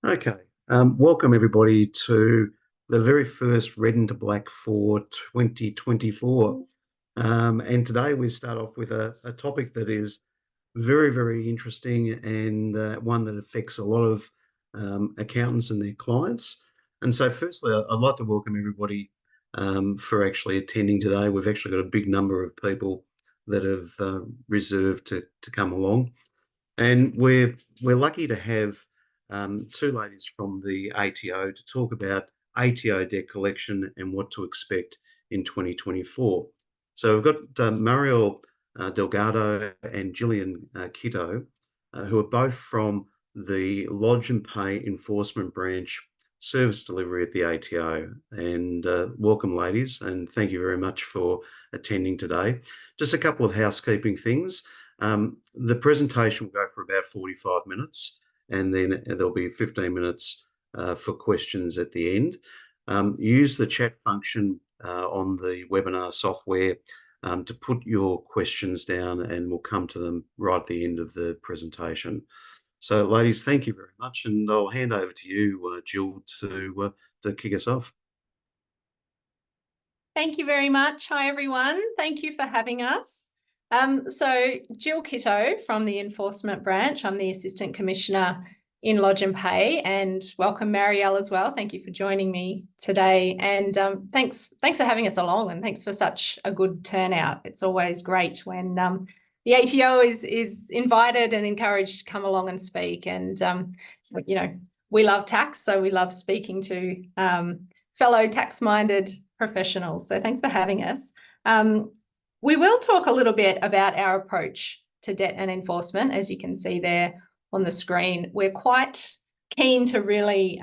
Okay, welcome everybody to the very first Red into Black for 2024. And today we start off with a topic that is very, very interesting and one that affects a lot of accountants and their clients. And so firstly, I'd like to welcome everybody for actually attending today. We've actually got a big number of people that have reserved to come along. And we're lucky to have two ladies from the ATO to talk about ATO debt collection and what to expect in 2024. So we've got Mario Delgado and Gillian Kitto, who are both from the Lodge and Pay Enforcement Branch service delivery at the ATO. And welcome, ladies, and thank you very much for attending today. Just a couple of housekeeping things. The presentation will go for about 45 minutes, and then there'll be 15 minutes for questions at the end. Use the chat function on the webinar software to put your questions down, and we'll come to them right at the end of the presentation. So, ladies, thank you very much, and I'll hand over to you, Jill, to kick us off. Thank you very much. Hi, everyone. Thank you for having us. So Jill Kitto from the Enforcement Branch. I'm the Assistant Commissioner in Lodge and Pay, and welcome Marielle as well. Thank you for joining me today, and thanks for having us along, and thanks for such a good turnout. It's always great when the ATO is invited and encouraged to come along and speak, and you know, we love tax, so we love speaking to fellow tax-minded professionals. So thanks for having us. We will talk a little bit about our approach to debt and enforcement. As you can see there on the screen, we're quite keen to really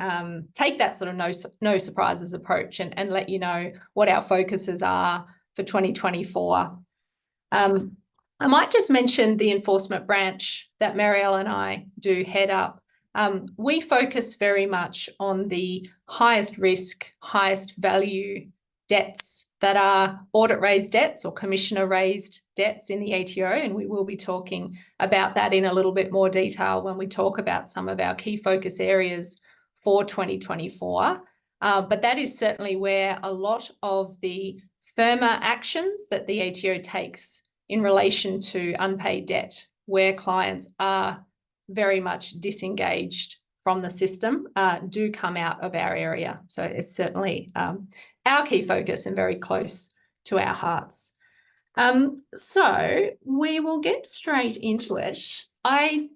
take that sort of no surprises approach and let you know what our focuses are for 2024. I might just mention the enforcement branch that Marielle and I do head up. We focus very much on the highest risk, highest value debts that are audit-raised debts or commissioner-raised debts in the ATO, and we will be talking about that in a little bit more detail when we talk about some of our key focus areas for 2024. But that is certainly where a lot of the firmer actions that the ATO takes in relation to unpaid debt, where clients are very much disengaged from the system, do come out of our area. So it's certainly our key focus and very close to our hearts. So we will get straight into it. I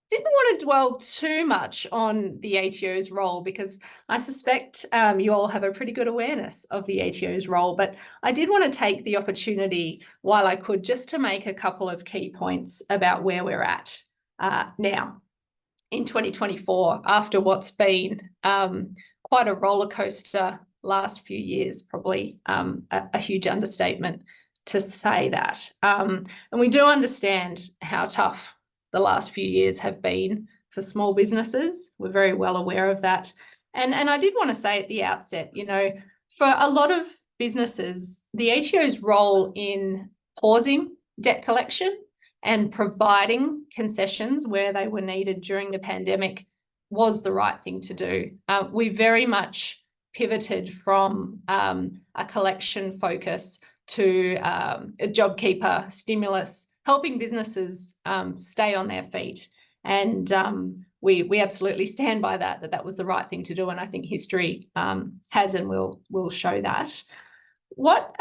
didn't want to dwell too much on the ATO's role because I suspect you all have a pretty good awareness of the ATO's role, but I did want to take the opportunity while I could just to make a couple of key points about where we're at now in 2024 after what's been quite a roller coaster last few years, probably a huge understatement to say that. And we do understand how tough the last few years have been for small businesses. We're very well aware of that. And I did want to say at the outset, you know, for a lot of businesses, the ATO's role in pausing debt collection and providing concessions where they were needed during the pandemic was the right thing to do. We very much pivoted from a collection focus to a JobKeeper stimulus, helping businesses stay on their feet. And we absolutely stand by that was the right thing to do. And I think history has and will show that. What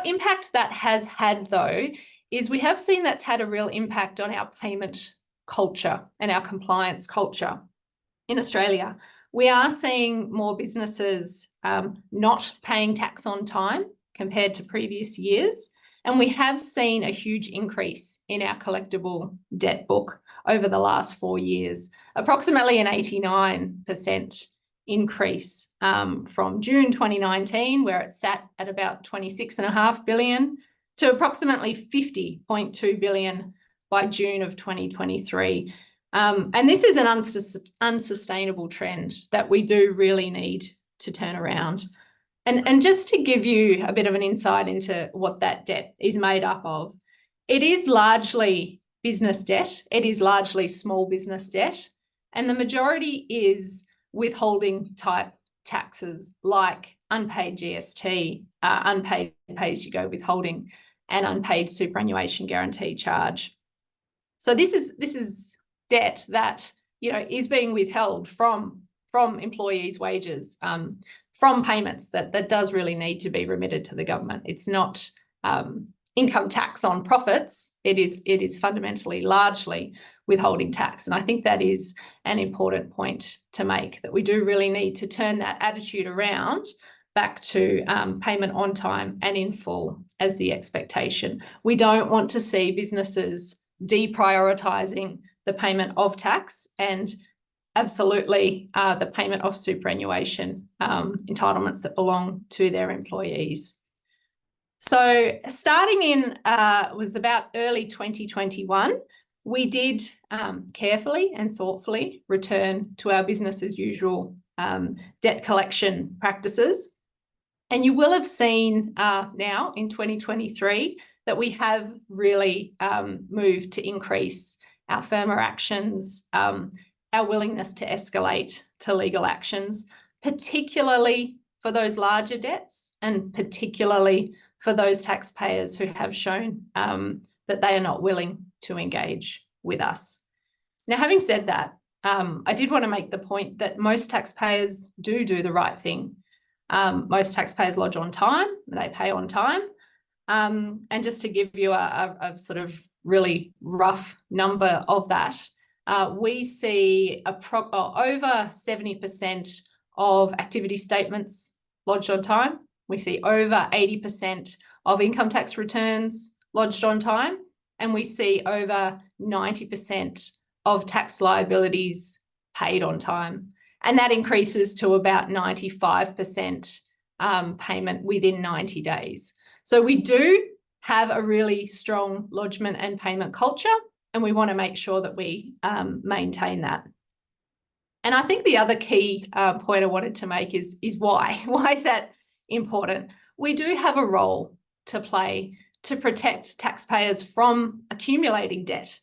impact that has had, though, is we have seen that's had a real impact on our payment culture and our compliance culture in Australia. We are seeing more businesses not paying tax on time compared to previous years. And we have seen a huge increase in our collectible debt book over the last 4 years, approximately an 89% increase from June 2019, where it sat at about 26.5 billion, to approximately 50.2 billion by June of 2023. And this is an unsustainable trend that we do really need to turn around. And just to give you a bit of an insight into what that debt is made up of, it is largely business debt. It is largely small business debt. And the majority is withholding type taxes like unpaid GST, unpaid pay-as-you-go withholding, and unpaid superannuation guarantee charge. So this is debt that, you know, is being withheld from employees' wages, from payments that does really need to be remitted to the government. It's not income tax on profits. It is fundamentally largely withholding tax. And I think that is an important point to make, that we do really need to turn that attitude around back to payment on time and in full as the expectation. We don't want to see businesses deprioritising the payment of tax and absolutely the payment of superannuation entitlements that belong to their employees. So starting in was about early 2021, we did carefully and thoughtfully return to our business as usual debt collection practices. And you will have seen now in 2023 that we have really moved to increase our firmer actions, our willingness to escalate to legal actions, particularly for those larger debts and particularly for those taxpayers who have shown that they are not willing to engage with us. Now, having said that, I did want to make the point that most taxpayers do the right thing. Most taxpayers lodge on time, they pay on time. And just to give you a sort of really rough number of that, we see over 70% of activity statements lodged on time. We see over 80% of income tax returns lodged on time. And we see over 90% of tax liabilities paid on time. And that increases to about 95% payment within 90 days. So we do have a really strong lodgement and payment culture, and we want to make sure that we maintain that. And I think the other key point I wanted to make is why. Why is that important? We do have a role to play to protect taxpayers from accumulating debt.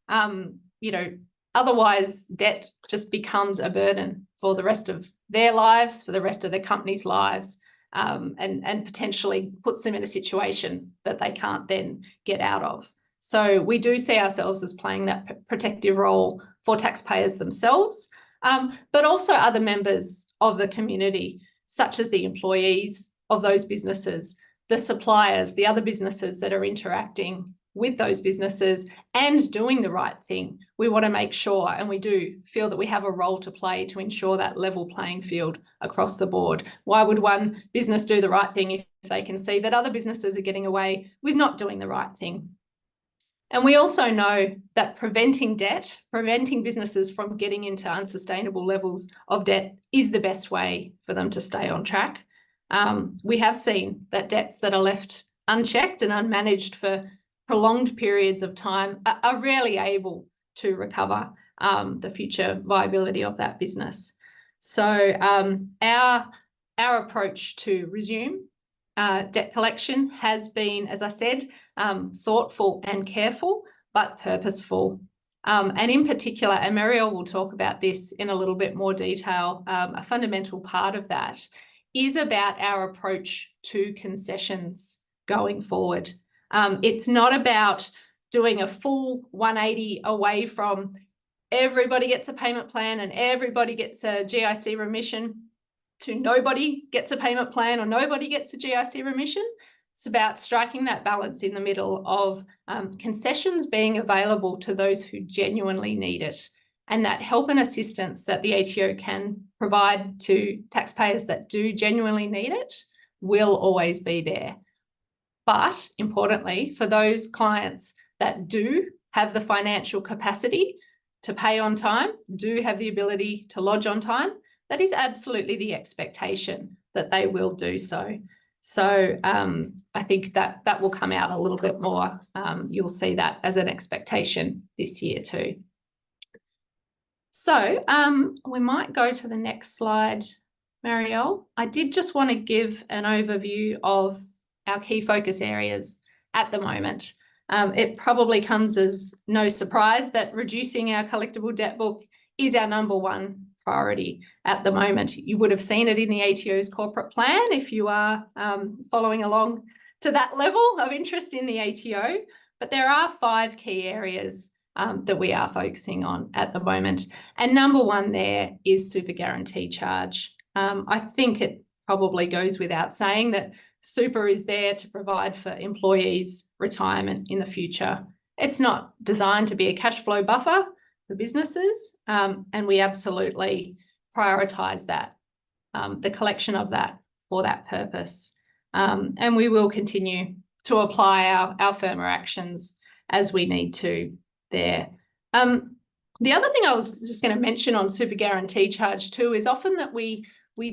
You know, otherwise debt just becomes a burden for the rest of their lives, for the rest of their company's lives, and potentially puts them in a situation that they can't then get out of. So we do see ourselves as playing that protective role for taxpayers themselves, but also other members of the community, such as the employees of those businesses, the suppliers, the other businesses that are interacting with those businesses and doing the right thing. We want to make sure, and we do feel that we have a role to play to ensure that level playing field across the board. Why would one business do the right thing if they can see that other businesses are getting away with not doing the right thing? And we also know that preventing debt, preventing businesses from getting into unsustainable levels of debt is the best way for them to stay on track. We have seen that debts that are left unchecked and unmanaged for prolonged periods of time are rarely able to recover the future viability of that business. So our approach to resume debt collection has been, as I said, thoughtful and careful, but purposeful. And in particular, and Marielle will talk about this in a little bit more detail, a fundamental part of that is about our approach to concessions going forward. It's not about doing a full 180 away from everybody gets a payment plan and everybody gets a GIC remission to nobody gets a payment plan or nobody gets a GIC remission. It's about striking that balance in the middle of concessions being available to those who genuinely need it, and that help and assistance that the ATO can provide to taxpayers that do genuinely need it will always be there. But importantly, for those clients that do have the financial capacity to pay on time, do have the ability to lodge on time, that is absolutely the expectation that they will do so. So I think that will come out a little bit more. You'll see that as an expectation this year too. So we might go to the next slide, Marielle. I did just want to give an overview of our key focus areas at the moment. It probably comes as no surprise that reducing our collectible debt book is our number one priority at the moment. You would have seen it in the ATO's corporate plan if you are following along to that level of interest in the ATO. But there are 5 key areas that we are focusing on at the moment. And number one there is super guarantee charge. I think it probably goes without saying that super is there to provide for employees' retirement in the future. It's not designed to be a cash flow buffer for businesses, and we absolutely prioritise that, the collection of that for that purpose. And we will continue to apply our firmer actions as we need to there. The other thing I was just going to mention on super guarantee charge too is often that we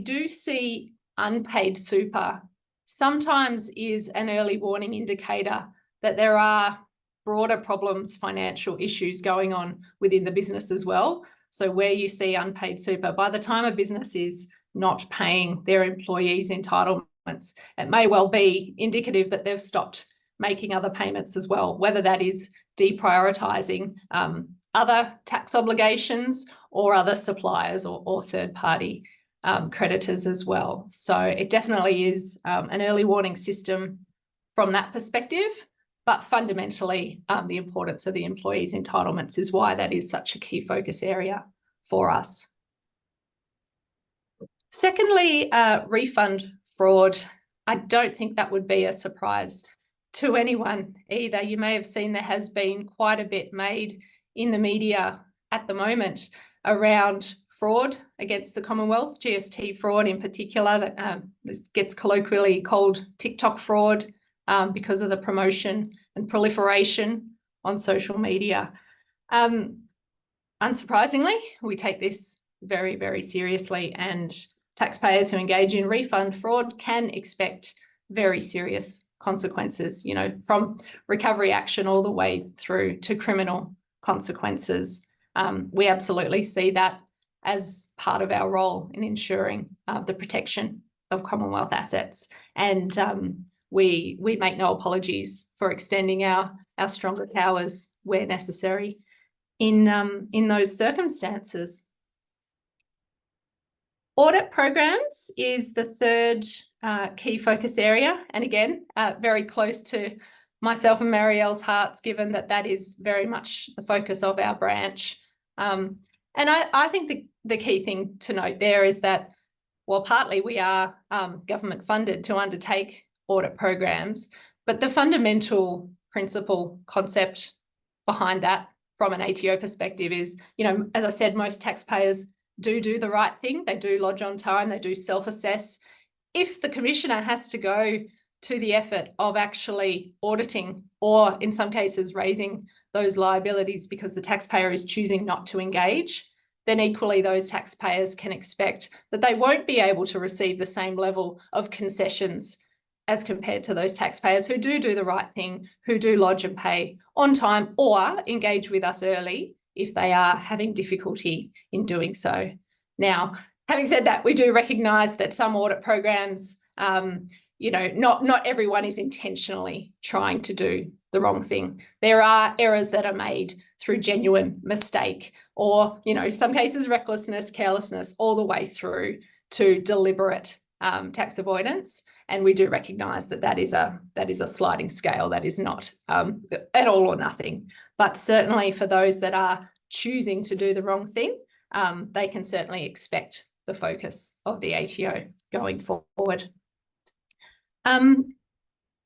do see unpaid super sometimes is an early warning indicator that there are broader problems, financial issues going on within the business as well. So where you see unpaid super, by the time a business is not paying their employees' entitlements, it may well be indicative that they've stopped making other payments as well, whether that is deprioritising other tax obligations or other suppliers or third-party creditors as well. So it definitely is an early warning system from that perspective, but fundamentally the importance of the employees' entitlements is why that is such a key focus area for us. Secondly, refund fraud. I don't think that would be a surprise to anyone either. You may have seen there has been quite a bit made in the media at the moment around fraud against the Commonwealth, GST fraud in particular, that gets colloquially called TikTok fraud because of the promotion and proliferation on social media. Unsurprisingly, we take this very, very seriously, and taxpayers who engage in refund fraud can expect very serious consequences, you know, from recovery action all the way through to criminal consequences. We absolutely see that as part of our role in ensuring the protection of Commonwealth assets. And we make no apologies for extending our stronger powers where necessary in those circumstances. Audit programs is the third key focus area. And again, very close to myself and Marielle's hearts, given that that is very much the focus of our branch. And I think the key thing to note there is that, well, partly we are government funded to undertake audit programs, but the fundamental principle concept behind that from an ATO perspective is, you know, as I said, most taxpayers do the right thing. They do lodge on time. They do self-assess. If the commissioner has to go to the effort of actually auditing, or in some cases raising those liabilities because the taxpayer is choosing not to engage, then equally those taxpayers can expect that they won't be able to receive the same level of concessions as compared to those taxpayers who do the right thing, who do lodge and pay on time or engage with us early if they are having difficulty in doing so. Now, having said that, we do recognise that some audit programs, you know, not everyone is intentionally trying to do the wrong thing. There are errors that are made through genuine mistake or, you know, some cases recklessness, carelessness, all the way through to deliberate tax avoidance. And we do recognise that that is a sliding scale. That is not at all or nothing. But certainly for those that are choosing to do the wrong thing, they can certainly expect the focus of the ATO going forward.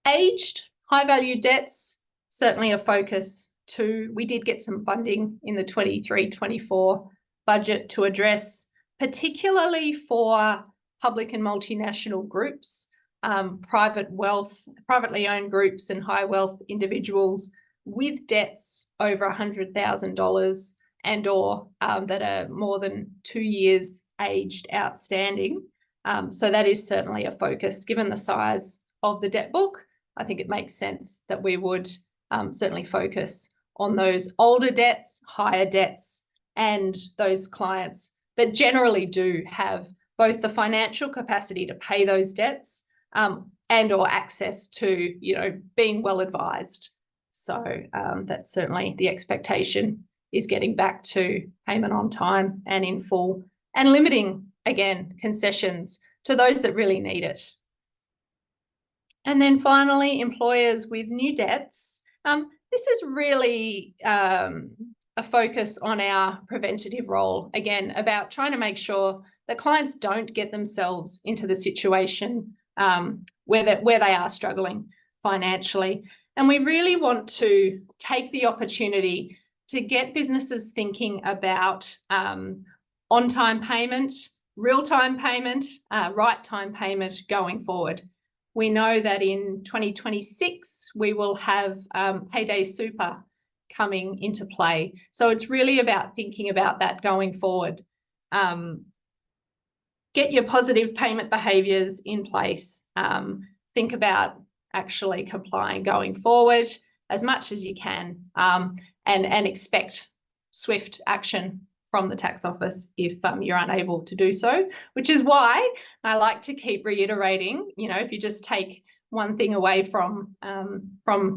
Aged high-value debts, certainly a focus too. We did get some funding in the 23-24 budget to address, particularly for public and multinational groups, privately owned groups and high wealth individuals with debts over $100,000 and or that are more than 2 years aged outstanding. So that is certainly a focus. Given the size of the debt book, I think it makes sense that we would certainly focus on those older debts, higher debts, and those clients that generally do have both the financial capacity to pay those debts and or access to, you know, being well advised. So that's certainly the expectation is getting back to payment on time and in full, and limiting, again, concessions to those that really need it. And then finally, employers with new debts. This is really a focus on our preventative role, again, about trying to make sure that clients don't get themselves into the situation where they are struggling financially. And we really want to take the opportunity to get businesses thinking about on-time payment, real-time payment, right-time payment going forward. We know that in 2026, we will have Payday Super coming into play. So it's really about thinking about that going forward. Get your positive payment behaviours in place. Think about actually complying going forward as much as you can, and expect swift action from the tax office if you're unable to do so, which is why I like to keep reiterating, if you just take one thing away from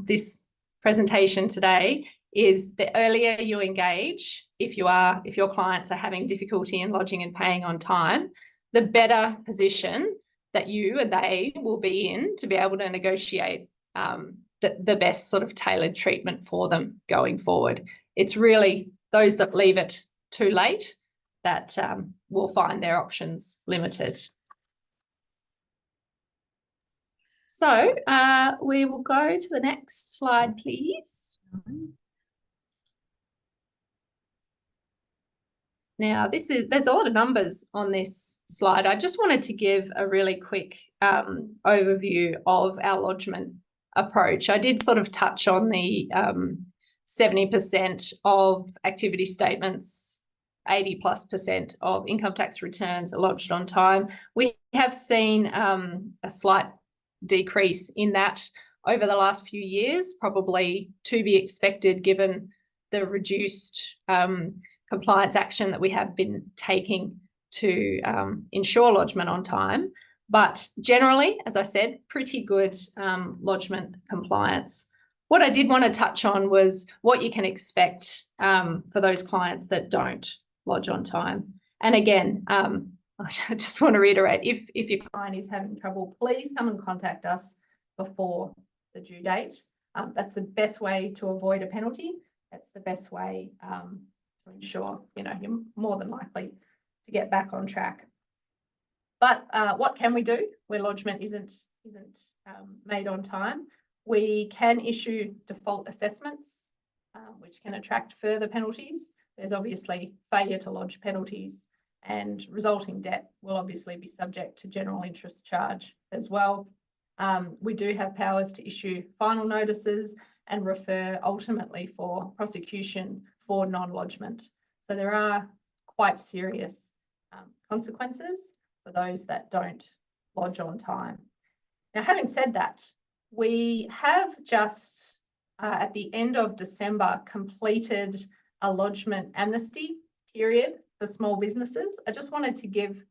this presentation today, is the earlier you engage, if your clients are having difficulty in lodging and paying on time, the better position that you and they will be in to be able to negotiate the best sort of tailored treatment for them going forward. It's really those that leave it too late that will find their options limited. So we will go to the next slide, please. Now, there's a lot of numbers on this slide. I just wanted to give a really quick overview of our lodgement approach. I did sort of touch on the 70% of activity statements, 80+% of income tax returns are lodged on time. We have seen a slight decrease in that over the last few years, probably to be expected given the reduced compliance action that we have been taking to ensure lodgement on time. But generally, as I said, pretty good lodgement compliance. What I did want to touch on was what you can expect for those clients that don't lodge on time. And again, I just want to reiterate, if your client is having trouble, please come and contact us before the due date. That's the best way to avoid a penalty. That's the best way to ensure you're more than likely to get back on track. But what can we do where lodgement isn't made on time? We can issue default assessments, which can attract further penalties. There's obviously failure to lodge penalties, and resulting debt will obviously be subject to general interest charge as well. We do have powers to issue final notices and refer ultimately for prosecution for non-lodgement. So there are quite serious consequences for those that don't lodge on time. Now, having said that, we have just at the end of December completed a lodgement amnesty period for small businesses. I just wanted to give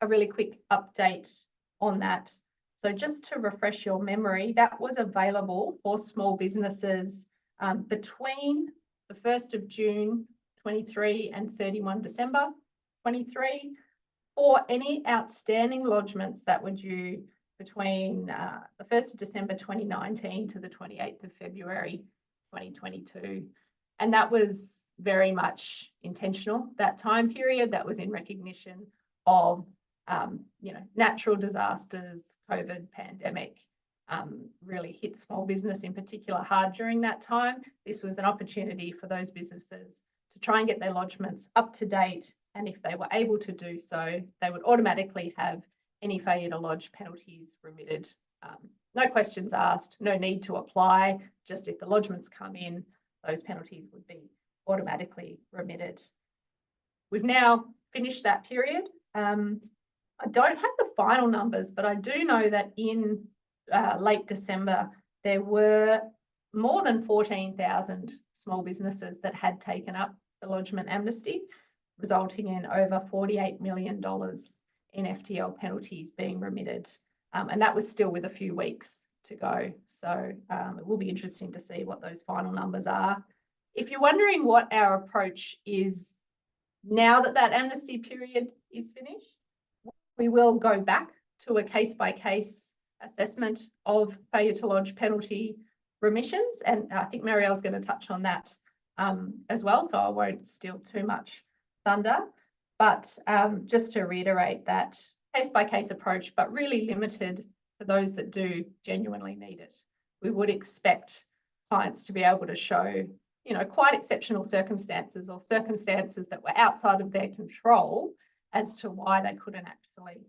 a really quick update on that. So just to refresh your memory, that was available for small businesses between the 1st of June 23 and 31 December 23 for any outstanding lodgements that were due between the 1st of December 2019 to the 28th of February 2022. And that was very much intentional, that time period. That was in recognition of natural disasters, COVID pandemic really hit small business in particular hard during that time. This was an opportunity for those businesses to try and get their lodgements up to date. And if they were able to do so, they would automatically have any failure to lodge penalties remitted. No questions asked, no need to apply, just if the lodgements come in, those penalties would be automatically remitted. We've now finished that period. I don't have the final numbers, but I do know that in late December, there were more than 14,000 small businesses that had taken up the lodgement amnesty, resulting in over $48 million in FTL penalties being remitted. And that was still with a few weeks to go. So it will be interesting to see what those final numbers are. if you're wondering what our approach is now that that amnesty period is finished, we will go back to a case-by-case assessment of failure to lodge penalty remissions. And I think Marielle's going to touch on that as well, so I won't steal too much thunder. But just to reiterate that case-by-case approach, but really limited for those that do genuinely need it. We would expect clients to be able to show, you know, quite exceptional circumstances or circumstances that were outside of their control as to why they couldn't actually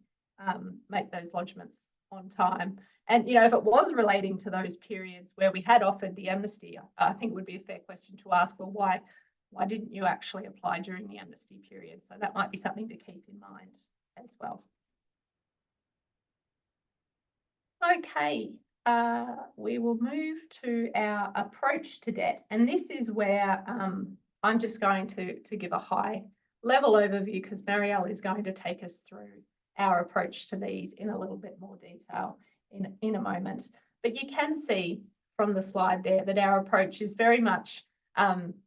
make those lodgements on time. And, you know, if it was relating to those periods where we had offered the amnesty, I think it would be a fair question to ask, well, why didn't you actually apply during the amnesty period? So that might be something to keep in mind as well. Okay, we will move to our approach to debt. And this is where I'm just going to give a high level overview because Marielle is going to take us through our approach to these in a little bit more detail in a moment. But you can see from the slide there that our approach is very much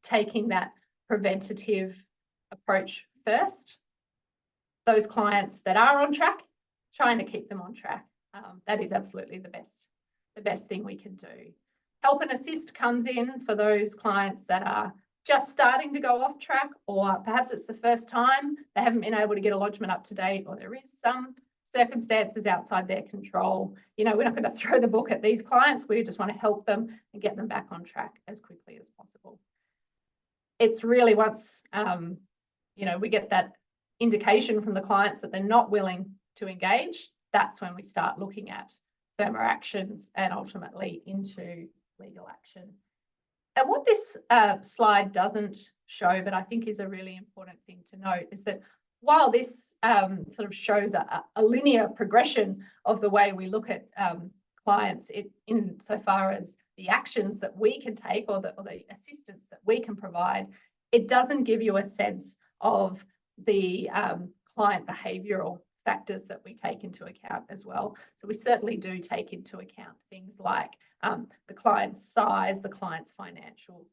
taking that preventative approach first. Those clients that are on track, trying to keep them on track. That is absolutely the best thing we can do. Help and assist comes in for those clients that are just starting to go off track, or perhaps it's the first time they haven't been able to get a lodgement up to date, or there is some circumstances outside their control. You know, we're not going to throw the book at these clients. We just want to help them and get them back on track as quickly as possible. It's really once, you know, we get that indication from the clients that they're not willing to engage, that's when we start looking at firmer actions and ultimately into legal action. And what this slide doesn't show, but I think is a really important thing to note, is that while this sort of shows a linear progression of the way we look at clients insofar as the actions that we can take or the assistance that we can provide, it doesn't give you a sense of the client behavioural factors that we take into account as well. So we certainly do take into account things like the client's size, the client's financial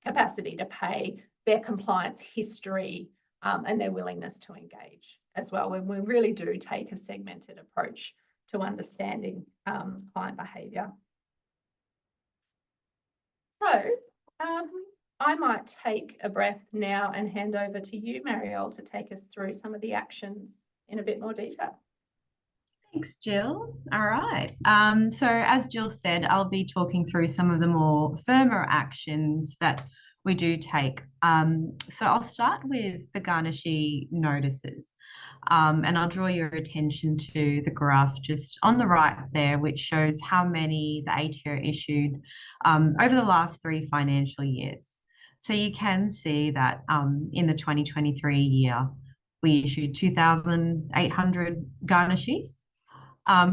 capacity to pay, their compliance history, and their willingness to engage as well. And we really do take a segmented approach to understanding client behaviour. So I might take a breath now and hand over to you, Marielle, to take us through some of the actions in a bit more detail. Thanks, Jill. All right. So as Jill said, I'll be talking through some of the more firmer actions that we do take. So I'll start with the garnishee notices. And I'll draw your attention to the graph just on the right there, which shows how many the ATO issued over the last 3 financial years. So you can see that in the 2023 year, we issued 2,800 garnishees.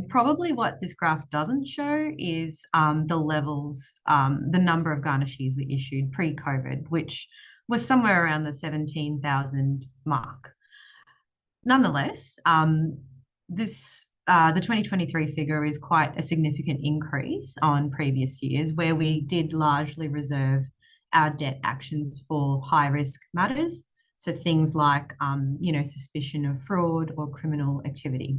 Probably what this graph doesn't show is the levels, the number of garnishees we issued pre-COVID, which was somewhere around the 17,000 mark. Nonetheless, the 2023 figure is quite a significant increase on previous years, where we did largely reserve our debt actions for high-risk matters. So things like, you know, suspicion of fraud or criminal activity.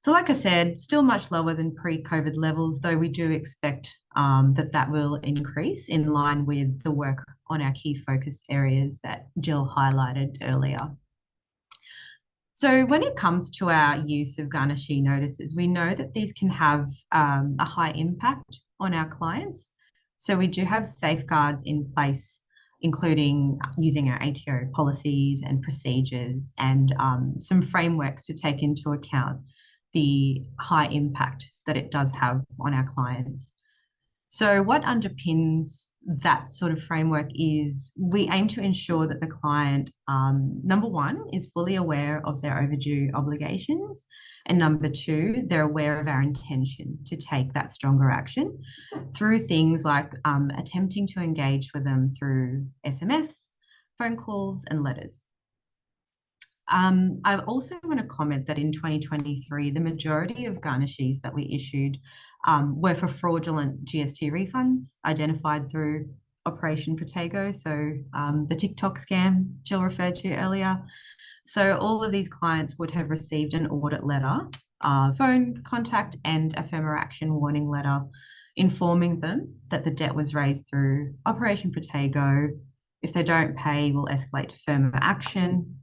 So like I said, still much lower than pre-COVID levels, though we do expect that will increase in line with the work on our key focus areas that Jill highlighted earlier. So when it comes to our use of garnishee notices, we know that these can have a high impact on our clients. So we do have safeguards in place, including using our ATO policies and procedures and some frameworks to take into account the high impact that it does have on our clients. So what underpins that sort of framework is we aim to ensure that the client, number one, is fully aware of their overdue obligations, and number two, they're aware of our intention to take that stronger action through things like attempting to engage with them through SMS, phone calls, and letters. I also want to comment that in 2023, the majority of garnishees that we issued were for fraudulent GST refunds identified through Operation Protego, so the TikTok scam Jill referred to earlier. So all of these clients would have received an audit letter, phone contact, and a firmer action warning letter informing them that the debt was raised through Operation Protego. If they don't pay, we'll escalate to firmer action.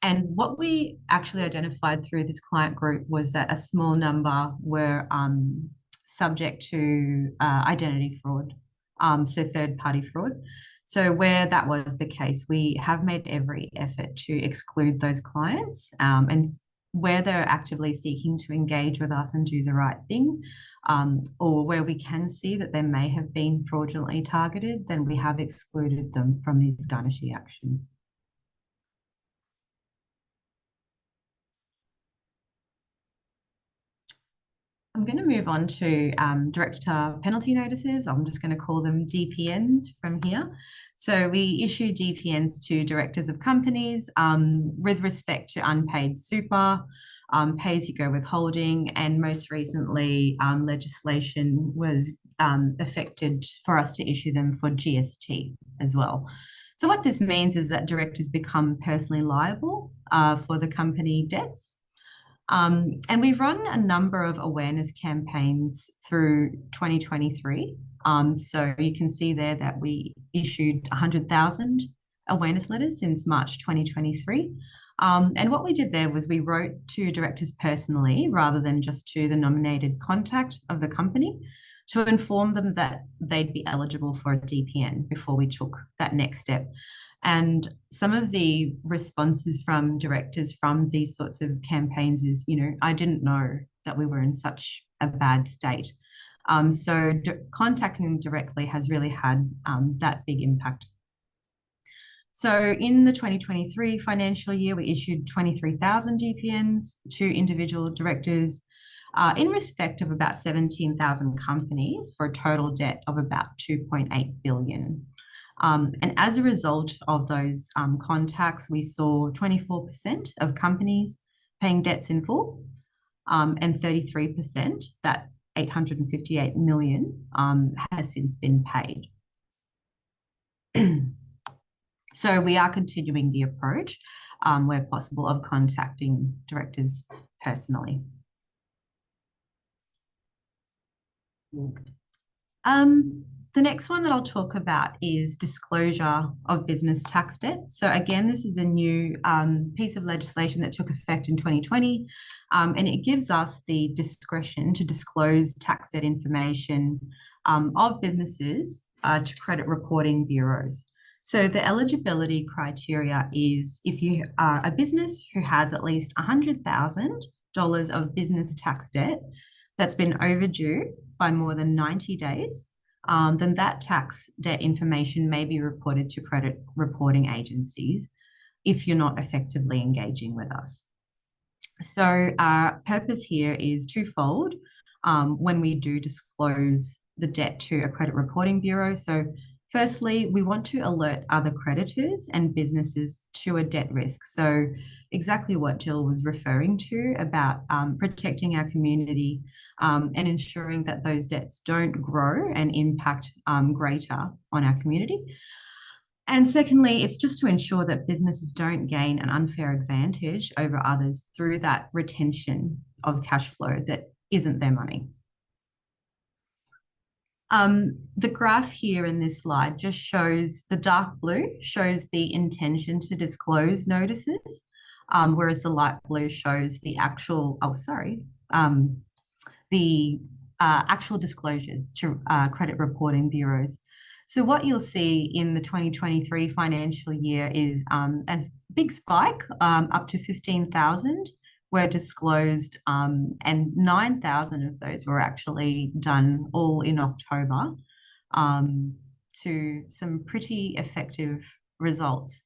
And what we actually identified through this client group was that a small number were subject to identity fraud, so third-party fraud. So where that was the case, we have made every effort to exclude those clients, and where they're actively seeking to engage with us and do the right thing, or where we can see that they may have been fraudulently targeted, then we have excluded them from these garnishee actions. I'm going to move on to director penalty notices. I'm just going to call them DPNs from here. So we issue DPNs to directors of companies with respect to unpaid super, pay-as-you-go withholding, and most recently legislation was affected for us to issue them for GST as well. So what this means is that directors become personally liable for the company debts. And we've run a number of awareness campaigns through 2023. So you can see there that we issued 100,000 awareness letters since March 2023. And what we did there was we wrote to directors personally rather than just to the nominated contact of the company to inform them that they'd be eligible for a DPN before we took that next step. And some of the responses from directors from these sorts of campaigns is, I didn't know that we were in such a bad state. So contacting them directly has really had that big impact. So in the 2023 financial year, we issued 23,000 DPNs to individual directors in respect of about 17,000 companies for a total debt of about 2.8 billion. And as a result of those contacts, we saw 24% of companies paying debts in full, and 33%, that 858 million, has since been paid. So we are continuing the approach where possible of contacting directors personally. The next one that I'll talk about is disclosure of business tax debts. So again, this is a new piece of legislation that took effect in 2020, and it gives us the discretion to disclose tax debt information of businesses to credit reporting bureaus. So the eligibility criteria is if you are a business who has at least $100,000 of business tax debt that's been overdue by more than 90 days, then that tax debt information may be reported to credit reporting agencies if you're not effectively engaging with us. So our purpose here is twofold when we do disclose the debt to a credit reporting bureau. So firstly, we want to alert other creditors and businesses to a debt risk. So exactly what Jill was referring to about protecting our community and ensuring that those debts don't grow and impact greater on our community. And secondly, it's just to ensure that businesses don't gain an unfair advantage over others through that retention of cash flow that isn't their money. The graph here in this slide just shows the dark blue shows the intention to disclose notices, whereas the light blue shows the actual, actual disclosures to credit reporting bureaus. So what you'll see in the 2023 financial year is a big spike up to 15,000 were disclosed, and 9,000 of those were actually done all in October, to some pretty effective results.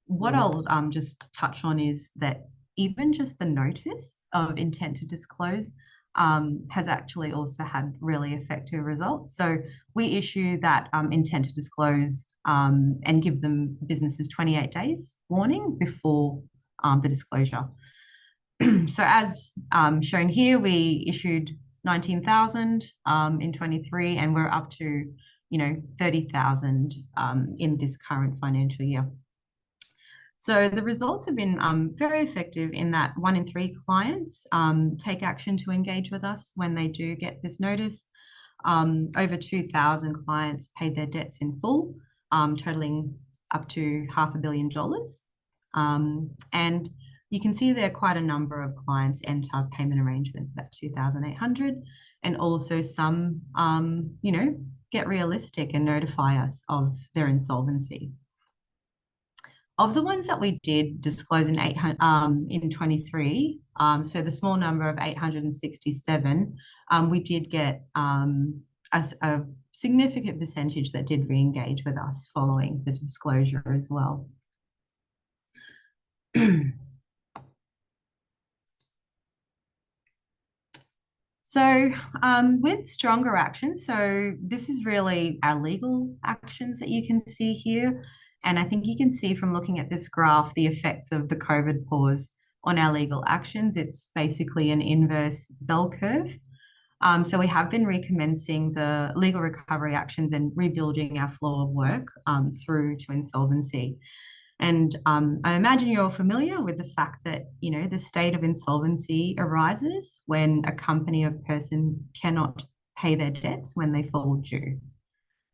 What I'll just touch on is that even just the notice of intent to disclose has actually also had really effective results. So we issue that intent to disclose and give them businesses 28 days warning before the disclosure. So as shown here, we issued 19,000 in 23, and we're up to 30,000 in this current financial year. So the results have been very effective in that 1 in 3 clients take action to engage with us when they do get this notice. Over 2,000 clients paid their debts in full, totaling up to $500 million. And you can see there are quite a number of clients enter payment arrangements, about 2,800, and also some, get realistic and notify us of their insolvency. Of the ones that we did disclose in 23, so the small number of 867, we did get a significant percentage that did re-engage with us following the disclosure as well. So with stronger actions, so this is really our legal actions that you can see here. And I think you can see from looking at this graph, the effects of the COVID pause on our legal actions. It's basically an inverse bell curve. So we have been recommencing the legal recovery actions and rebuilding our flow of work through to insolvency. And I imagine you're all familiar with the fact that, the state of insolvency arises when a company or person cannot pay their debts when they fall due.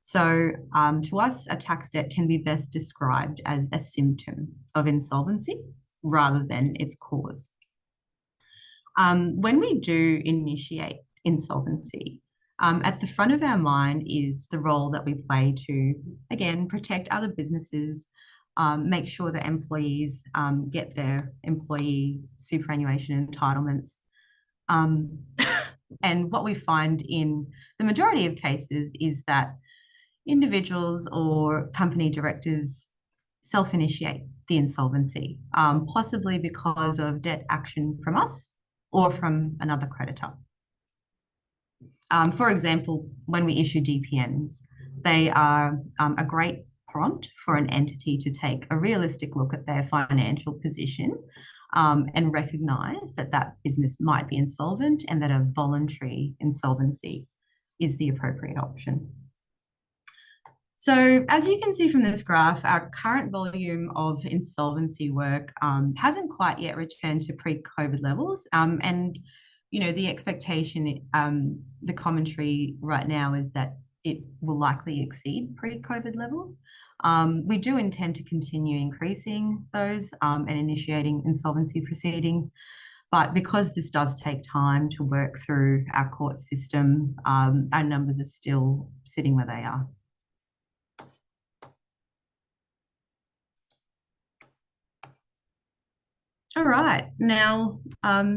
So to us, a tax debt can be best described as a symptom of insolvency rather than its cause. When we do initiate insolvency, at the front of our mind is the role that we play to, again, protect other businesses, make sure that employees get their employee superannuation entitlements. And what we find in the majority of cases is that individuals or company directors self-initiate the insolvency, possibly because of debt action from us or from another creditor. For example, when we issue DPNs, they are a great prompt for an entity to take a realistic look at their financial position and recognise that that business might be insolvent and that a voluntary insolvency is the appropriate option. So as you can see from this graph, our current volume of insolvency work hasn't quite yet returned to pre-COVID levels. And, the expectation, the commentary right now is that it will likely exceed pre-COVID levels. We do intend to continue increasing those and initiating insolvency proceedings. But because this does take time to work through our court system, our numbers are still sitting where they are. All right. Now,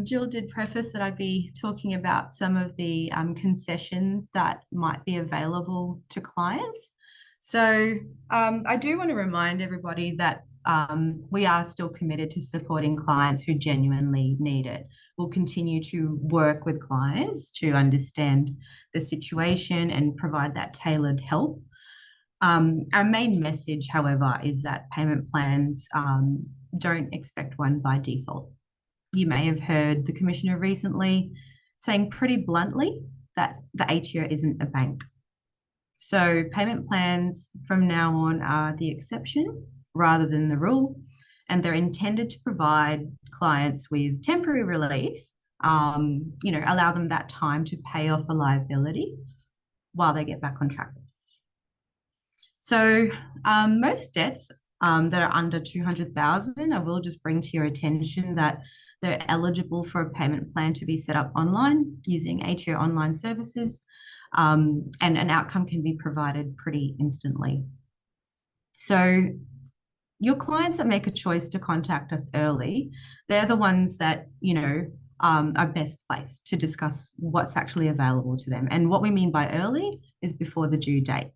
Jill did preface that I'd be talking about some of the concessions that might be available to clients. So I do want to remind everybody that we are still committed to supporting clients who genuinely need it. We'll continue to work with clients to understand the situation and provide that tailored help. Our main message, however, is that payment plans don't expect one by default. You may have heard the Commissioner recently saying pretty bluntly that the ATO isn't a bank. So payment plans from now on are the exception rather than the rule, and they're intended to provide clients with temporary relief, allow them that time to pay off a liability while they get back on track. So most debts that are under 200,000, I will just bring to your attention that they're eligible for a payment plan to be set up online using ATO online services, and an outcome can be provided pretty instantly. So your clients that make a choice to contact us early, they're the ones that, are best placed to discuss what's actually available to them. And what we mean by early is before the due date.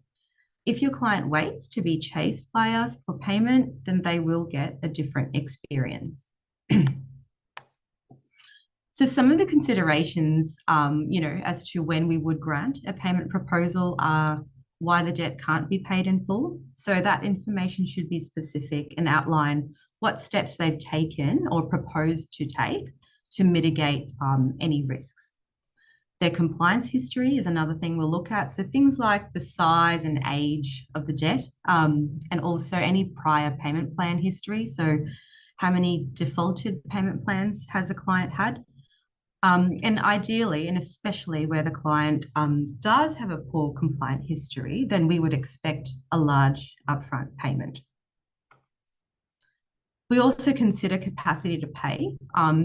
If your client waits to be chased by us for payment, then they will get a different experience. So some of the considerations, as to when we would grant a payment proposal are why the debt can't be paid in full. So that information should be specific and outline what steps they've taken or proposed to take to mitigate any risks. Their compliance history is another thing we'll look at. So things like the size and age of the debt, and also any prior payment plan history. So how many defaulted payment plans has a client had? And ideally, and especially where the client does have a poor compliant history, then we would expect a large upfront payment. We also consider capacity to pay.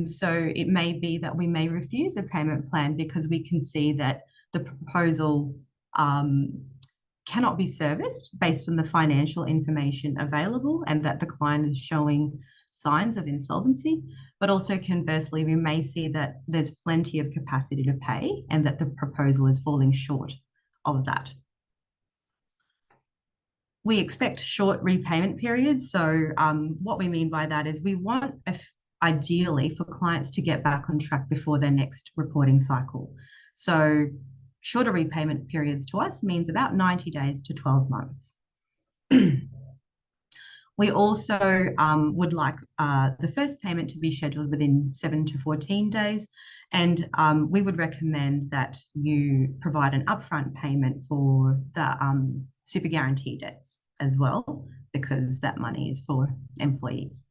So it may be that we may refuse a payment plan because we can see that the proposal cannot be serviced based on the financial information available and that the client is showing signs of insolvency. But also conversely, we may see that there's plenty of capacity to pay and that the proposal is falling short of that. We expect short repayment periods. So what we mean by that is we want, ideally, for clients to get back on track before their next reporting cycle. So shorter repayment periods to us means about 90 days to 12 months. We also would like the first payment to be scheduled within 7 to 14 days. And we would recommend that you provide an upfront payment for the super guarantee debts as well, because that money is for employees.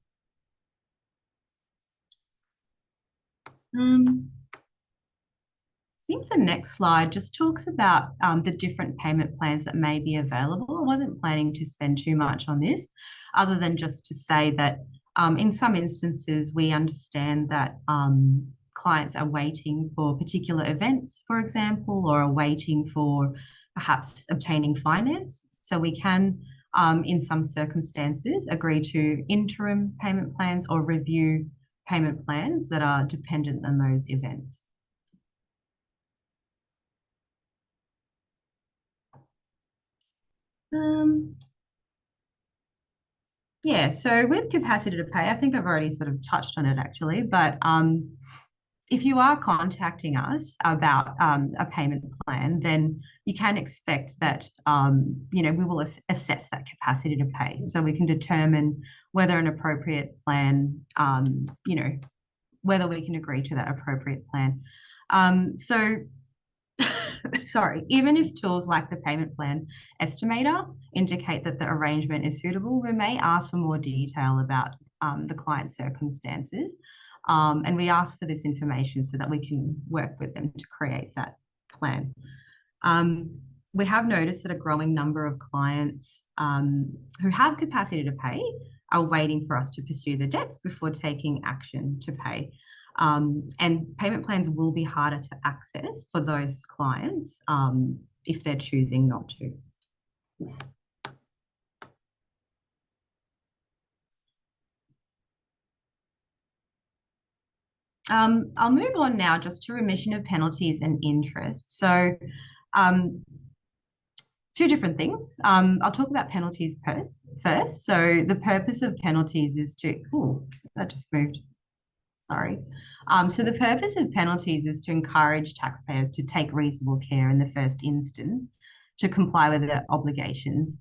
I think the next slide just talks about the different payment plans that may be available. I wasn't planning to spend too much on this, other than just to say that in some instances, we understand that clients are waiting for particular events, for example, or are waiting for perhaps obtaining finance. So we can, in some circumstances, agree to interim payment plans or review payment plans that are dependent on those events. Yeah, so with capacity to pay, I think I've already sort of touched on it actually, but if you are contacting us about a payment plan, then you can expect that, we will assess that capacity to pay. So we can determine whether an appropriate plan, whether we can agree to that appropriate plan. Sorry, even if tools like the payment plan estimator indicate that the arrangement is suitable, we may ask for more detail about the client's circumstances. And we ask for this information so that we can work with them to create that plan. We have noticed that a growing number of clients who have capacity to pay are waiting for us to pursue the debts before taking action to pay. And payment plans will be harder to access for those clients if they're choosing not to. I'll move on now just to remission of penalties and interest. So two different things. I'll talk about penalties first. So the purpose of penalties is to, that just moved. Sorry. So the purpose of penalties is to encourage taxpayers to take reasonable care in the first instance to comply with their obligations.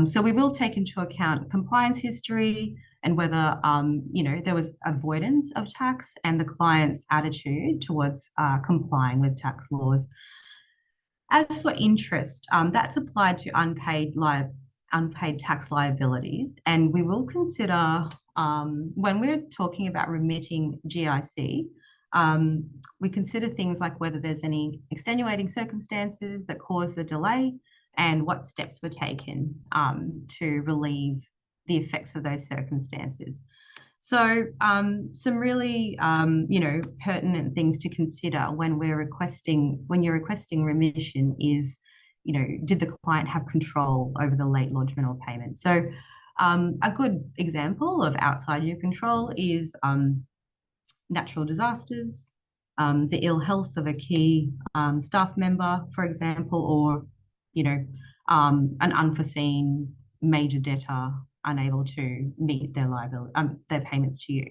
So we will take into account compliance history and whether, there was avoidance of tax and the client's attitude towards complying with tax laws. As for interest, that's applied to unpaid tax liabilities, and we will consider when we're talking about remitting GIC, we consider things like whether there's any extenuating circumstances that cause the delay and what steps were taken to relieve the effects of those circumstances. So some really, pertinent things to consider when you're requesting remission is, did the client have control over the late lodgement or payment? So a good example of outside your control is natural disasters, the ill health of a key staff member, for example, or, an unforeseen major debtor unable to meet their liability, their payments to you.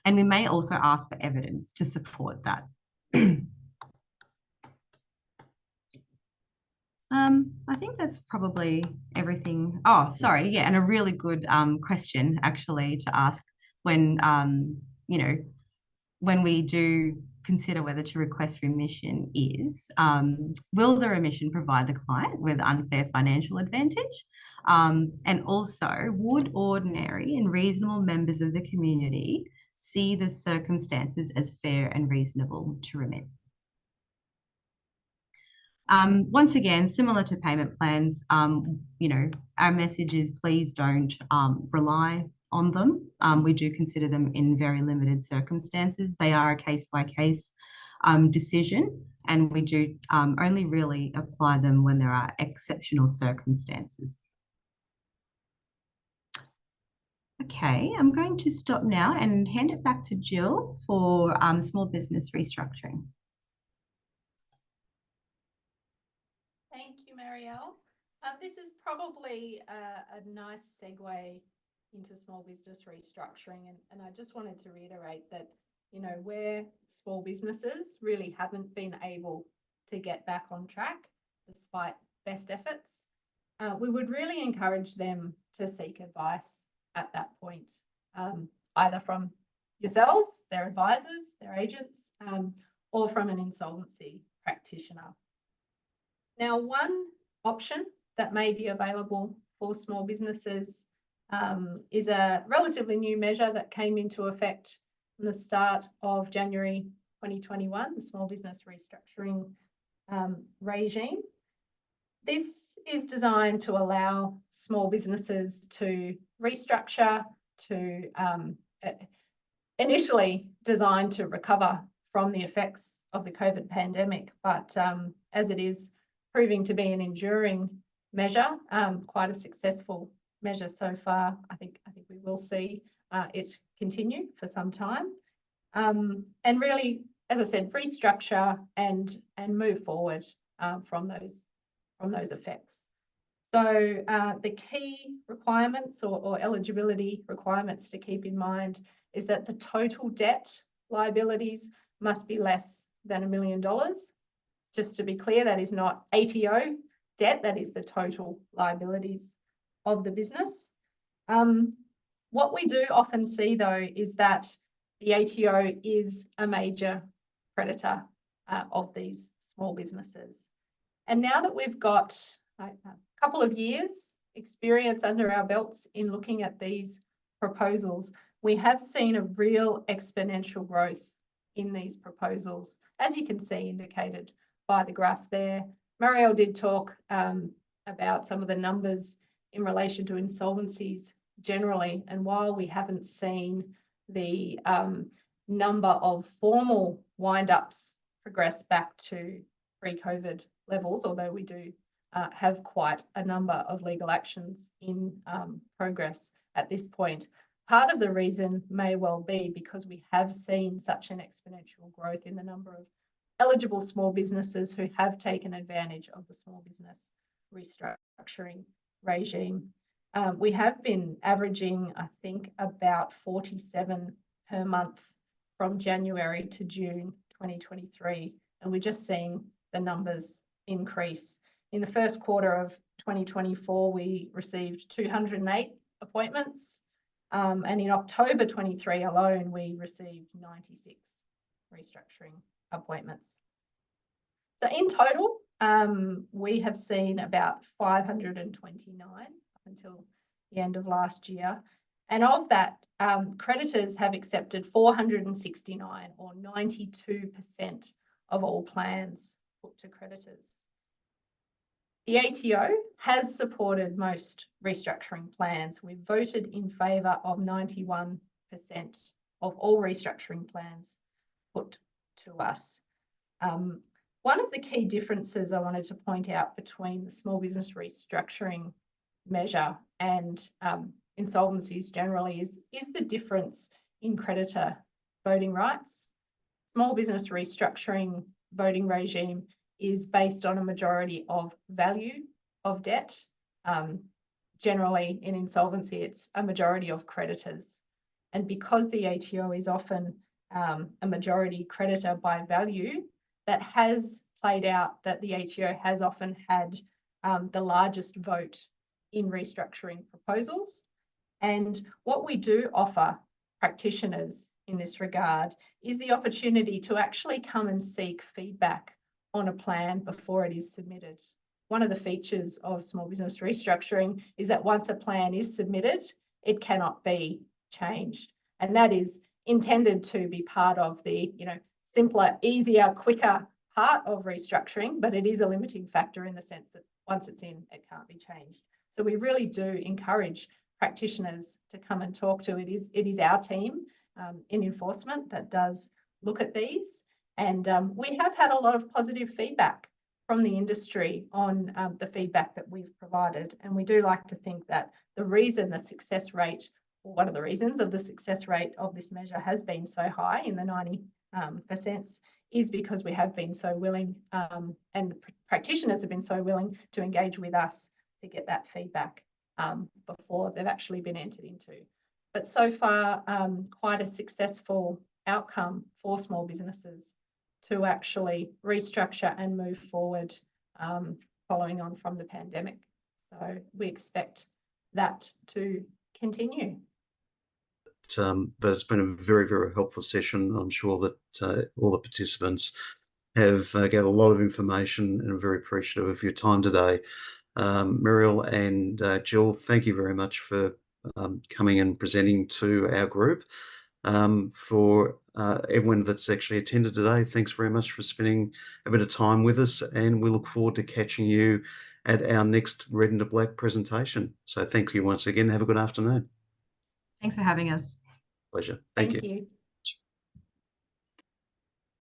And we may also ask for evidence to support that. I think that's probably everything. Oh, sorry. Yeah. And a really good question actually to ask when, when we do consider whether to request remission is, will the remission provide the client with unfair financial advantage? And also, would ordinary and reasonable members of the community see the circumstances as fair and reasonable to remit? Once again, similar to payment plans, our message is please don't rely on them. We do consider them in very limited circumstances. They are a case-by-case decision, and we do only really apply them when there are exceptional circumstances. Okay, I'm going to stop now and hand it back to Jill for small business restructuring. Thank you, Marielle. This is probably a nice segue into small business restructuring. And I just wanted to reiterate that, where small businesses really haven't been able to get back on track despite best efforts, we would really encourage them to seek advice at that point, either from yourselves, their advisors, their agents, or from an insolvency practitioner. Now, one option that may be available for small businesses is a relatively new measure that came into effect from the start of January 2021, the small business restructuring regime. This is designed to allow small businesses to restructure, to initially designed to recover from the effects of the COVID pandemic, but as it is proving to be an enduring measure, quite a successful measure so far. I think we will see it continue for some time, and really, as I said, restructure and move forward from those effects. So the key requirements or eligibility requirements to keep in mind is that the total debt liabilities must be less than $1 million. Just to be clear, that is not ATO debt, that is the total liabilities of the business. What we do often see, though, is that the ATO is a major creditor of these small businesses. And now that we've got a couple of years experience under our belts in looking at these proposals, we have seen a real exponential growth in these proposals, as you can see indicated by the graph there. Marielle did talk about some of the numbers in relation to insolvencies generally, and while we haven't seen the number of formal wind-ups progress back to pre-COVID levels, although we do have quite a number of legal actions in progress at this point. Part of the reason may well be because we have seen such an exponential growth in the number of eligible small businesses who have taken advantage of the small business restructuring regime. We have been averaging, I think, about 47 per month from January to June 2023, and we're just seeing the numbers increase. In the first quarter of 2024, we received 208 appointments, and in October 23 alone, we received 96 restructuring appointments. So in total, we have seen about 529 up until the end of last year. And of that, creditors have accepted 469, or 92% of all plans put to creditors. The ATO has supported most restructuring plans. We've voted in favour of 91% of all restructuring plans put to us. One of the key differences I wanted to point out between the small business restructuring measure and insolvencies generally is the difference in creditor voting rights. Small business restructuring voting regime is based on a majority of value of debt. Generally in insolvency, it's a majority of creditors. And because the ATO is often a majority creditor by value, that has played out that the ATO has often had the largest vote in restructuring proposals. And what we do offer practitioners in this regard is the opportunity to actually come and seek feedback on a plan before it is submitted. One of the features of small business restructuring is that once a plan is submitted, it cannot be changed. And that is intended to be part of the, simpler, easier, quicker part of restructuring, but it is a limiting factor in the sense that once it's in, it can't be changed. So we really do encourage practitioners to come and talk to. It is our team in enforcement that does look at these. And we have had a lot of positive feedback from the industry on the feedback that we've provided. And we do like to think that the reason the success rate, or one of the reasons of the success rate of this measure has been so high in the 90%, is because we have been so willing and the practitioners have been so willing to engage with us to get that feedback before they've actually been entered into. But so far, quite a successful outcome for small businesses to actually restructure and move forward following on from the pandemic. So we expect that to continue. But it's been a very, very helpful session. I'm sure that all the participants have gathered a lot of information, and I'm very appreciative of your time today. Muriel and Jill, thank you very much for coming and presenting to our group. For everyone that's actually attended today, thanks very much for spending a bit of time with us, and we look forward to catching you at our next Red into Black presentation. So thank you once again. Have a good afternoon. Thanks for having us. Pleasure. Thank you. Thank you.